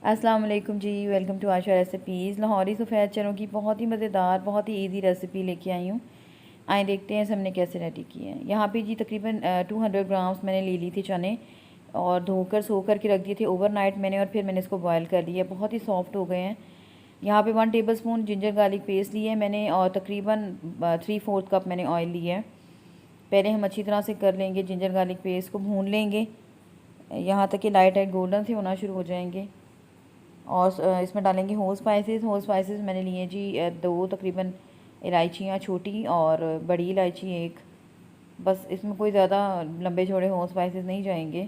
अस्सलाम वालेकुम जी, welcome to Asha recipes. Lahori सफ़ेद चनों की बहुत ही मज़ेदार, बहुत ही इजी रेसिपी लेके आई हूँ। आए देखते हैं हमने कैसे रेडी की है। यहाँ पे जी तकरीबन 200 ग्राम्स मैंने ले ली थी चने और धोकर सो कर के रख दिए थे ओवरनाइट मैंने, और फिर मैंने इसको बॉयल कर लिया। बहुत ही सॉफ्ट हो गए हैं। यहाँ पे 1 टेबलस्पून जिंजर गार्लिक पेस्ट लिए है मैंने, और तकरीबन 3/4 कप मैंने ऑयल लिया है। पहले हम अच्छी तरह से कर लेंगे, जिंजर गार्लिक पेस्ट को भून लेंगे यहाँ तक कि लाइट गोल्डन से होना शुरू हो जाएंगे। और इसमें डालेंगे होल स्पाइसेस मैंने लिए जी 2 तकरीबन इलायचियाँ छोटी, और बड़ी इलायची 1। बस इसमें कोई ज़्यादा लंबे चौड़े होल स्पाइसेस नहीं जाएंगे।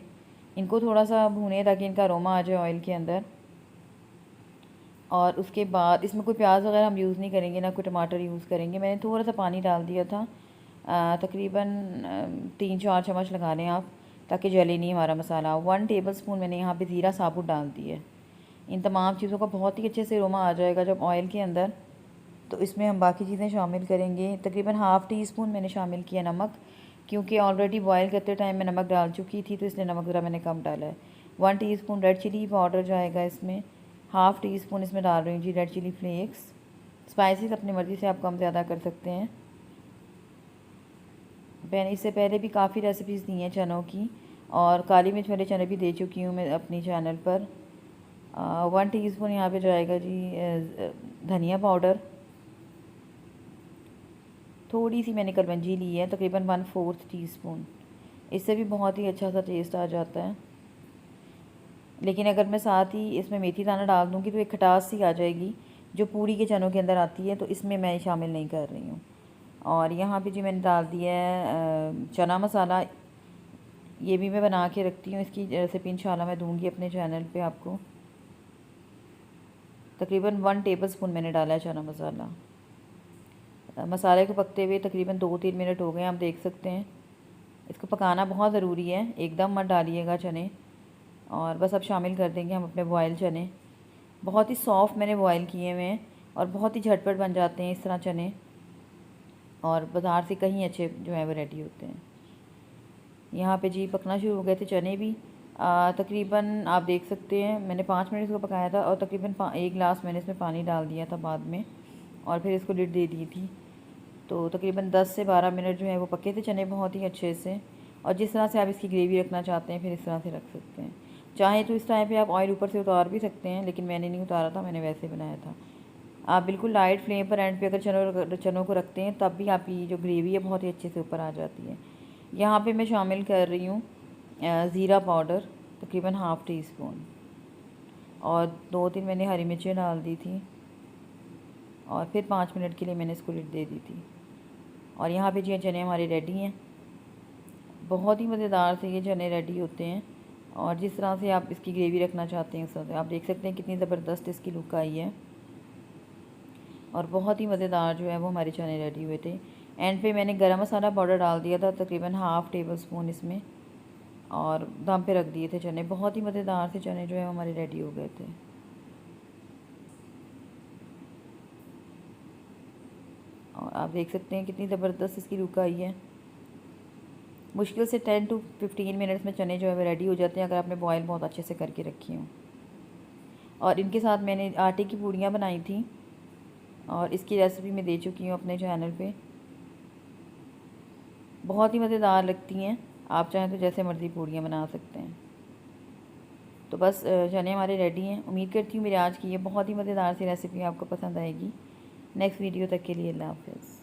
इनको थोड़ा सा भूनें ताकि इनका अरोमा आ जाए ऑयल के अंदर। और उसके बाद इसमें कोई प्याज वगैरह हम यूज़ नहीं करेंगे, ना कोई टमाटर यूज़ करेंगे। मैंने थोड़ा सा पानी डाल दिया था, तकरीबन 3-4 चम्मच लगा लें आप, ताकि जले नहीं हमारा मसाला। 1 टेबलस्पून मैंने यहाँ पे ज़ीरा साबुत डाल दिया है। इन तमाम चीज़ों का बहुत ही अच्छे से अरोमा आ जाएगा जब ऑयल के अंदर। तो इसमें हम बाकी चीज़ें शामिल करेंगे। तकरीबन ½ टीस्पून मैंने शामिल किया नमक, क्योंकि ऑलरेडी बॉयल करते टाइम मैं नमक डाल चुकी थी, तो इसलिए नमक ज़रा मैंने कम डाला है। 1 टीस्पून रेड चिली पाउडर जाएगा इसमें। ½ टीस्पून इसमें डाल रही हूँ जी रेड चिली फ्लेक्स। स्पाइसेस अपनी मर्ज़ी से आप कम ज़्यादा कर सकते हैं। मैंने इससे पहले भी काफ़ी रेसिपीज़ दी हैं चनों की, और काली मिर्च वाले चने भी दे चुकी हूँ मैं अपनी चैनल पर। 1 टीस्पून यहाँ पे जाएगा जी धनिया पाउडर। थोड़ी सी मैंने कलवंजी ली है, तकरीबन 1/4 टीस्पून। इससे भी बहुत ही अच्छा सा टेस्ट आ जाता है। लेकिन अगर मैं साथ ही इसमें मेथी दाना डाल दूँगी तो एक खटास सी आ जाएगी जो पूरी के चनों के अंदर आती है, तो इसमें मैं शामिल नहीं कर रही हूँ। और यहाँ पे जी मैंने डाल दिया है चना मसाला। ये भी मैं बना के रखती हूँ, इसकी रेसिपी इंशाल्लाह मैं दूँगी अपने चैनल पे आपको। तकरीबन 1 टेबलस्पून मैंने डाला है चना मसाला। मसाले को पकते हुए तकरीबन 2-3 मिनट हो गए, आप देख सकते हैं। इसको पकाना बहुत ज़रूरी है, एकदम मत डालिएगा चने। और बस अब शामिल कर देंगे हम अपने बॉयल चने। बहुत ही सॉफ्ट मैंने बॉयल किए हुए हैं, और बहुत ही झटपट बन जाते हैं इस तरह चने, और बाज़ार से कहीं अच्छे जो है वो रेडी होते हैं। यहाँ पे जी पकना शुरू हो गए थे चने भी। तकरीबन आप देख सकते हैं मैंने 5 मिनट इसको पकाया था, और तकरीबन 1 गिलास मैंने इसमें पानी डाल दिया था बाद में, और फिर इसको लिड दे दी थी। तो तकरीबन 10 से 12 मिनट जो है वो पके थे चने बहुत ही अच्छे से। और जिस तरह से आप इसकी ग्रेवी रखना चाहते हैं फिर इस तरह से रख सकते हैं। चाहे तो इस टाइम पे आप ऑयल ऊपर से उतार भी सकते हैं, लेकिन मैंने नहीं उतारा था, मैंने वैसे बनाया था। आप बिल्कुल लाइट फ्लेम पर एंड पे अगर चनों को रखते हैं तब भी आपकी जो ग्रेवी है बहुत ही अच्छे से ऊपर आ जाती है। यहाँ पे मैं शामिल कर रही हूँ ज़ीरा पाउडर, तकरीबन ½ टीस्पून, और 2-3 मैंने हरी मिर्चें डाल दी थी, और फिर 5 मिनट के लिए मैंने इसको लिड दे दी थी। और यहाँ पे जी चने हमारे रेडी हैं। बहुत ही मज़ेदार से ये चने रेडी होते हैं, और जिस तरह से आप इसकी ग्रेवी रखना चाहते हैं उस तरह से। आप देख सकते हैं कितनी ज़बरदस्त इसकी लुक आई है, और बहुत ही मज़ेदार जो है वो हमारे चने रेडी हुए थे। एंड पे मैंने गरम मसाला पाउडर डाल दिया था, तकरीबन ½ टेबलस्पून इसमें, और दम पे रख दिए थे चने। बहुत ही मज़ेदार से चने जो है हमारे रेडी हो गए थे। और आप देख सकते हैं कितनी ज़बरदस्त इसकी लुक आई है। मुश्किल से 10 to 15 मिनट्स में चने जो है वो रेडी हो जाते हैं, अगर आपने बॉयल बहुत अच्छे से करके रखी हूँ। और इनके साथ मैंने आटे की पूड़ियाँ बनाई थी, और इसकी रेसिपी मैं दे चुकी हूँ अपने चैनल पे। बहुत ही मज़ेदार लगती हैं, आप चाहें तो जैसे मर्ज़ी पूड़ियाँ बना सकते हैं। तो बस चने हमारे रेडी हैं। उम्मीद करती हूँ मेरी आज की ये बहुत ही मज़ेदार सी रेसिपी आपको पसंद आएगी। नेक्स्ट वीडियो तक के लिए अल्लाह हाफ़िज़।